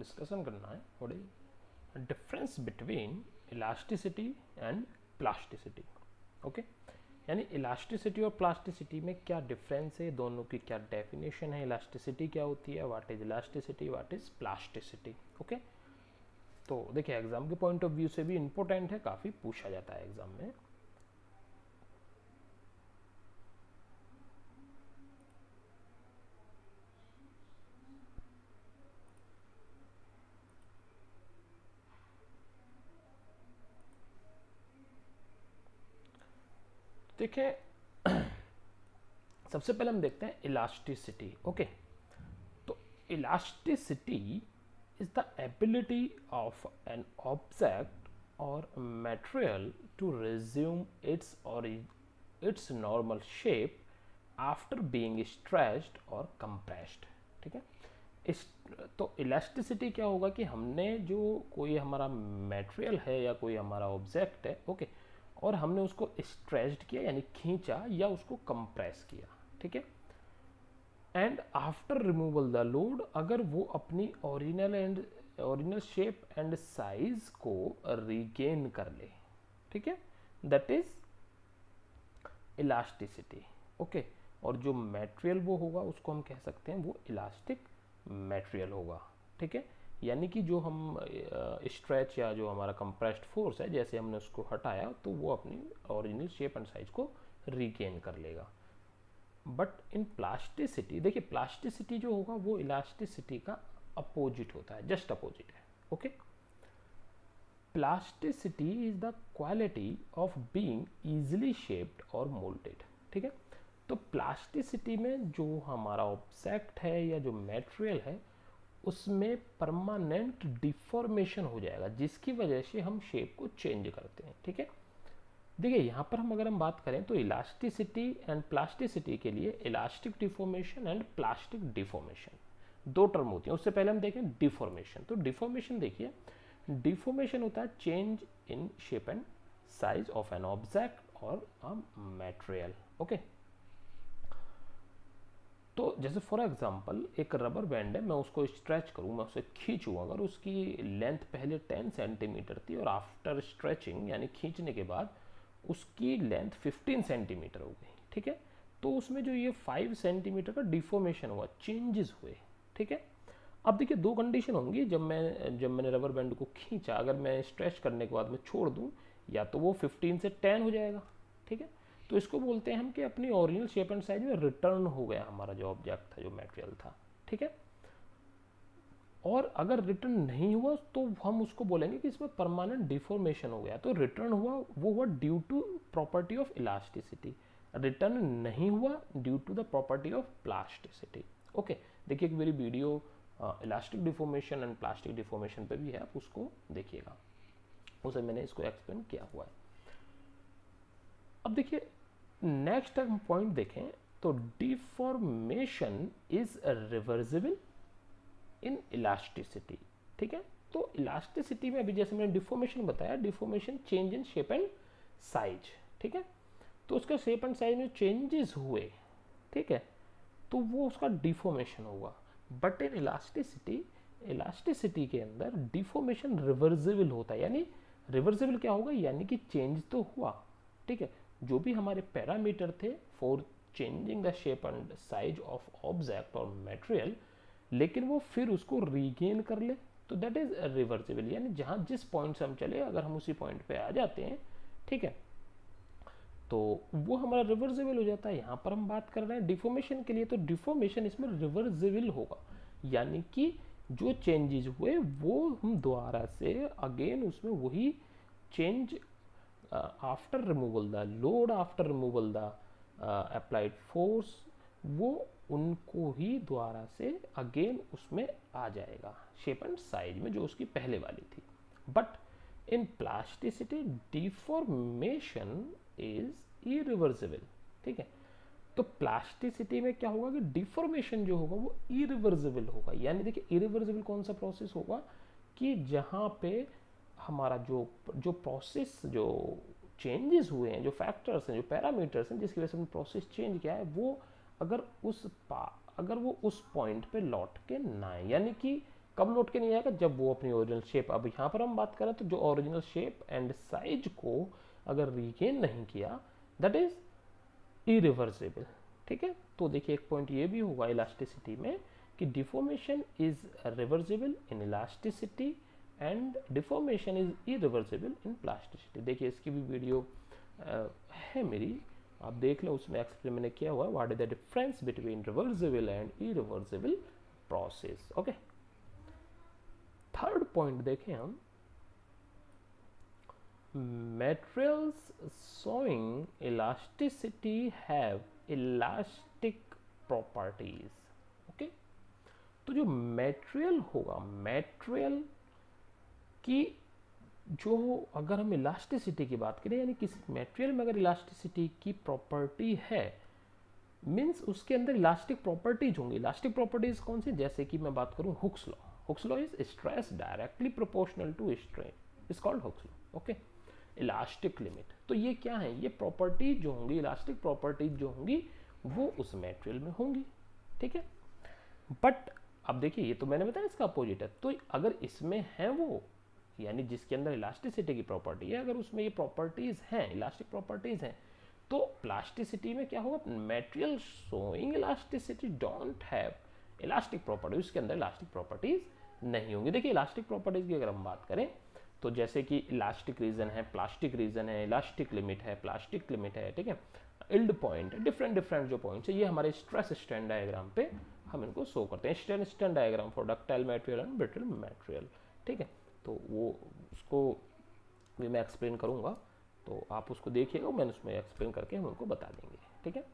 Discussion करना है what is difference between elasticity and plasticity. Okay, यानी इलास्टिसिटी और प्लास्टिसिटी में क्या डिफरेंस है, दोनों की क्या डेफिनेशन है, इलास्टिसिटी क्या होती है, what is elasticity, what is plasticity. Okay, तो देखिए एग्जाम के पॉइंट ऑफ व्यू से भी इंपॉर्टेंट है, काफ़ी पूछा जाता है एग्जाम में। देखिए सबसे पहले हम देखते हैं इलास्टिसिटी। ओके, तो elasticity is the ability of an object और material to resume its normal shape after being stretched और कंप्रेस्ड। ठीक है, इस तो इलास्टिसिटी क्या होगा कि हमने जो कोई हमारा मटेरियल है या कोई हमारा ऑब्जेक्ट है, ओके, और हमने उसको स्ट्रेच्ड किया यानी खींचा या उसको कंप्रेस किया। ठीक है, and after removal the load अगर वो अपनी ओरिजिनल शेप एंड साइज को रिगेन कर ले, ठीक है, दैट इज इलास्टिसिटी। ओके, और जो मटेरियल वो होगा उसको हम कह सकते हैं वो इलास्टिक मटेरियल होगा। ठीक है, यानी कि जो हम स्ट्रेच या जो हमारा कंप्रेस्ड फोर्स है, जैसे हमने उसको हटाया तो वो अपनी ओरिजिनल शेप एंड साइज को रिगेन कर लेगा। बट इन प्लास्टिसिटी, देखिए प्लास्टिसिटी जो होगा वो इलास्टिसिटी का अपोजिट होता है, जस्ट अपोजिट है। Okay, plasticity is the quality of being easily shaped और मोल्डेड। ठीक है, तो प्लास्टिसिटी में जो हमारा ऑब्जेक्ट है या जो मटेरियल है उसमें परमानेंट डिफॉर्मेशन हो जाएगा, जिसकी वजह से हम शेप को चेंज करते हैं। ठीक है, देखिए यहाँ पर अगर हम बात करें तो इलास्टिसिटी एंड प्लास्टिसिटी के लिए elastic deformation and plastic deformation दो टर्म होती हैं। उससे पहले हम देखें डिफॉर्मेशन। तो डिफॉर्मेशन देखिए, डिफॉर्मेशन होता है change in shape and size of an object और अ मटेरियल। ओके, तो जैसे फॉर एग्जांपल एक रबर बैंड है, मैं उसको स्ट्रेच करूँ, मैं उसे खींचूँ, अगर उसकी लेंथ पहले 10 सेंटीमीटर थी और आफ्टर स्ट्रेचिंग यानी खींचने के बाद उसकी लेंथ 15 सेंटीमीटर हो गई। ठीक है, तो उसमें जो ये 5 सेंटीमीटर का डिफॉर्मेशन हुआ, चेंजेस हुए। ठीक है, अब देखिए दो कंडीशन होंगी, जब मैंने रबर बैंड को खींचा, अगर मैं स्ट्रेच करने के बाद मैं छोड़ दूं, या तो वो 15 से 10 हो जाएगा। ठीक है, तो इसको बोलते हैं हम कि अपनी ओरिजिनल शेप एंड साइज में रिटर्न हो गया हमारा जो ऑब्जेक्ट था, जो मटेरियल था। ठीक है, और अगर रिटर्न नहीं हुआ तो हम उसको बोलेंगे कि इसमें परमानेंट डिफॉर्मेशन हो गया। तो रिटर्न हुआ वो हुआ due to property of elasticity, return नहीं हुआ due to the property of plasticity. Okay, देखिए एक मेरी video elastic deformation and plastic deformation पे भी है, आप उसको देखिएगा, उसे मैंने इसको एक्सप्लेन किया हुआ है। अब देखिए नेक्स्ट हम पॉइंट देखें तो deformation is reversible in elasticity. ठीक है, तो इलास्टिसिटी में अभी जैसे मैंने डिफॉर्मेशन बताया, deformation change in shape and size. ठीक है, तो उसका शेप एंड साइज में चेंजेस हुए, ठीक है, तो वो उसका डिफॉर्मेशन होगा। बट इन इलास्टिसिटी, इलास्टिसिटी के अंदर डिफॉर्मेशन रिवर्सिबल होता है। यानी रिवर्सिबल क्या होगा, यानी कि चेंज तो हुआ, ठीक है, जो भी हमारे पैरामीटर थे for changing the shape and size of object और मटेरियल, लेकिन वो फिर उसको रीगेन कर ले, तो दैट इज रिवर्सिबल। यानी जहां जिस पॉइंट से हम चले अगर हम उसी पॉइंट पे आ जाते हैं, ठीक है, तो वो हमारा रिवर्सिबल हो जाता है। यहाँ पर हम बात कर रहे हैं डिफॉर्मेशन के लिए, तो डिफॉर्मेशन इसमें रिवर्सिबल होगा, यानी कि जो चेंजेस हुए वो हम दोबारा से अगेन उसमें वही change after removal the load, after removal the applied force, वो उनको ही दोबारा से अगेन उसमें आ जाएगा शेप एंड साइज में जो उसकी पहले वाली थी। But in plasticity deformation is irreversible. ठीक है, तो प्लास्टिसिटी में क्या होगा कि डिफॉर्मेशन जो होगा वो इरिवर्सिबल होगा। यानी देखिए इरिवर्सिबल कौन सा प्रोसेस होगा कि जहाँ पे हमारा जो प्रोसेस, जो चेंजेस हुए हैं, जो फैक्टर्स हैं, जो पैरामीटर्स हैं जिसकी वजह से हमने प्रोसेस चेंज किया है, वो अगर वो उस पॉइंट पे लौट के ना आए, यानी कि कब लौट के नहीं आएगा? जब वो अपनी ओरिजिनल शेप, अब यहाँ पर हम बात करें तो जो ओरिजिनल शेप एंड साइज को अगर रिगेन नहीं किया, दैट इज इरिवर्सिबल। ठीक है, तो देखिए एक पॉइंट ये भी होगा इलास्टिसिटी में कि deformation is reversible in elasticity and deformation is irreversible in plasticity. देखिए इसकी भी वीडियो है मेरी, आप देख लो, उसमें एक्सप्लेन मैंने किया हुआ है what is the difference between reversible and irreversible process. Okay, third point देखें हम, materials showing elasticity have elastic properties। Okay, तो जो मटेरियल होगा, मटेरियल की जो अगर हम इलास्टिसिटी की बात करें, यानी किसी मटेरियल में अगर इलास्टिसिटी की प्रॉपर्टी है, मीन्स उसके अंदर इलास्टिक प्रॉपर्टीज होंगी। इलास्टिक प्रॉपर्टीज कौन सी? जैसे कि मैं बात करूं Hooke's law. Hooke's law is stress directly proportional to strain, is called Hooke's law. Okay, elastic limit, तो ये क्या है? ये प्रॉपर्टीज जो होंगी, इलास्टिक प्रॉपर्टीज जो होंगी वो उस मटेरियल में होंगी। ठीक है, बट अब देखिए ये तो मैंने बताया इसका अपोजिट है, तो अगर इसमें है वो, यानी जिसके अंदर इलास्टिसिटी की प्रॉपर्टी है, अगर उसमें ये प्रॉपर्टीज हैं, इलास्टिक प्रॉपर्टीज हैं, तो प्लास्टिसिटी में क्या होगा? Material showing elasticity don't have elastic properties, उसके अंदर इलास्टिक प्रॉपर्टीज नहीं होंगी। देखिए इलास्टिक प्रॉपर्टीज की अगर हम बात करें तो जैसे कि इलास्टिक रीजन है, प्लास्टिक रीजन है, इलास्टिक लिमिट है, प्लास्टिक लिमिट है। ठीक है, इल्ड पॉइंट, डिफरेंट डिफरेंट जो पॉइंट्स है, ये हमारे स्ट्रेस स्ट्रेन डायग्राम पे हम इनको शो करते हैं। Strain diagram for ductile material and brittle material. ठीक है, तो वो उसको भी मैं एक्सप्लेन करूंगा, तो आप उसको देखिएगा, मैंने उसमें एक्सप्लेन करके हम उनको बता देंगे। ठीक है,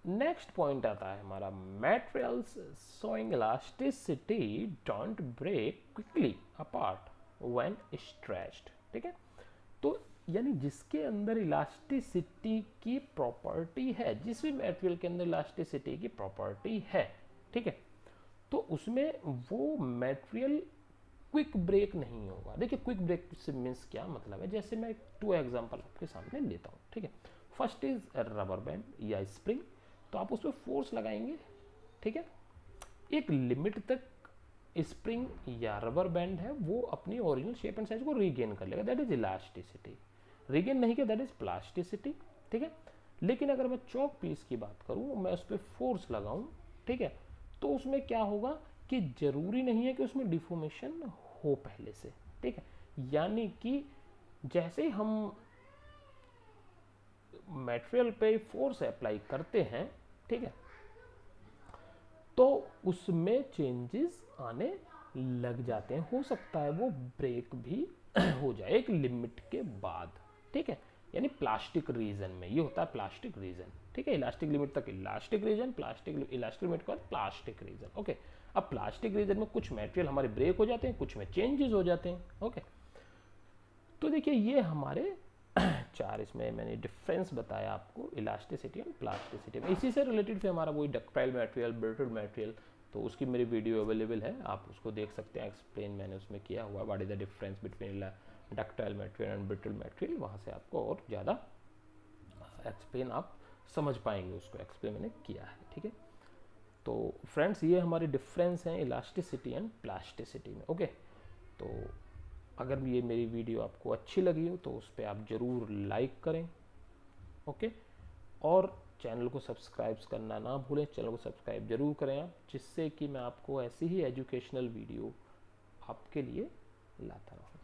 नेक्स्ट पॉइंट आता है हमारा, materials showing elasticity don't break quickly apart when stretched. ठीक है, तो यानी जिसके अंदर इलास्टिसिटी की प्रॉपर्टी है, जिस भी मटेरियल के अंदर इलास्टिसिटी की प्रॉपर्टी है, ठीक है, तो उसमें वो मटेरियल क्विक ब्रेक नहीं होगा। देखिए क्विक ब्रेक से मीन्स क्या मतलब है, जैसे मैं 2 एग्जांपल आपके सामने लेता हूँ। ठीक है, फर्स्ट इज रबर बैंड या स्प्रिंग, तो आप उस पर फोर्स लगाएंगे। ठीक है, एक लिमिट तक स्प्रिंग या रबर बैंड है वो अपनी ओरिजिनल शेप एंड साइज को रीगेन कर लेगा, दैट इज इलास्टिसिटी। रीगेन नहीं किया, दैट इज प्लास्टिसिटी। ठीक है, लेकिन अगर मैं चौक पीस की बात करूं, मैं उस पर फोर्स लगाऊं, ठीक है, तो उसमें क्या होगा कि जरूरी नहीं है कि उसमें डिफॉर्मेशन हो पहले से। ठीक है, यानी कि जैसे ही हम मटेरियल पे फोर्स अप्लाई करते हैं, ठीक है, तो उसमें चेंजेस आने लग जाते हैं। हो सकता है वो ब्रेक भी हो जाए एक लिमिट के बाद। ठीक है, यानी प्लास्टिक रीजन में ये होता है प्लास्टिक रीजन। ठीक है, इलास्टिक लिमिट तक elastic region, plastic elastic limit के बाद प्लास्टिक रीजन। ओके, अब प्लास्टिक रीजन में कुछ मटेरियल हमारे ब्रेक हो जाते हैं, कुछ में चेंजेस हो जाते हैं। ओके, तो देखिए ये हमारे 4 इसमें मैंने डिफरेंस बताया आपको इलास्टिसिटी एंड प्लास्टिसिटी में। इसी से रिलेटेड फिर हमारा वही डक्टाइल मटेरियल, ब्रिटल मटेरियल, तो उसकी मेरी वीडियो अवेलेबल है, आप उसको देख सकते हैं। एक्सप्लेन मैंने उसमें किया हुआ है what is the difference between ductile material and brittle material, वहाँ से आपको और ज़्यादा एक्सप्लेन आप समझ पाएंगे, उसको एक्सप्लेन मैंने किया है। ठीक है, तो फ्रेंड्स ये हमारे डिफरेंस हैं इलास्टिसिटी एंड प्लास्टिसिटी में। ओके, तो अगर ये मेरी वीडियो आपको अच्छी लगी हो तो उस पर आप ज़रूर लाइक करें। ओके, और चैनल को सब्सक्राइब करना ना भूलें, चैनल को सब्सक्राइब जरूर करें आप, जिससे कि मैं आपको ऐसी ही एजुकेशनल वीडियो आपके लिए लाता रहूँ।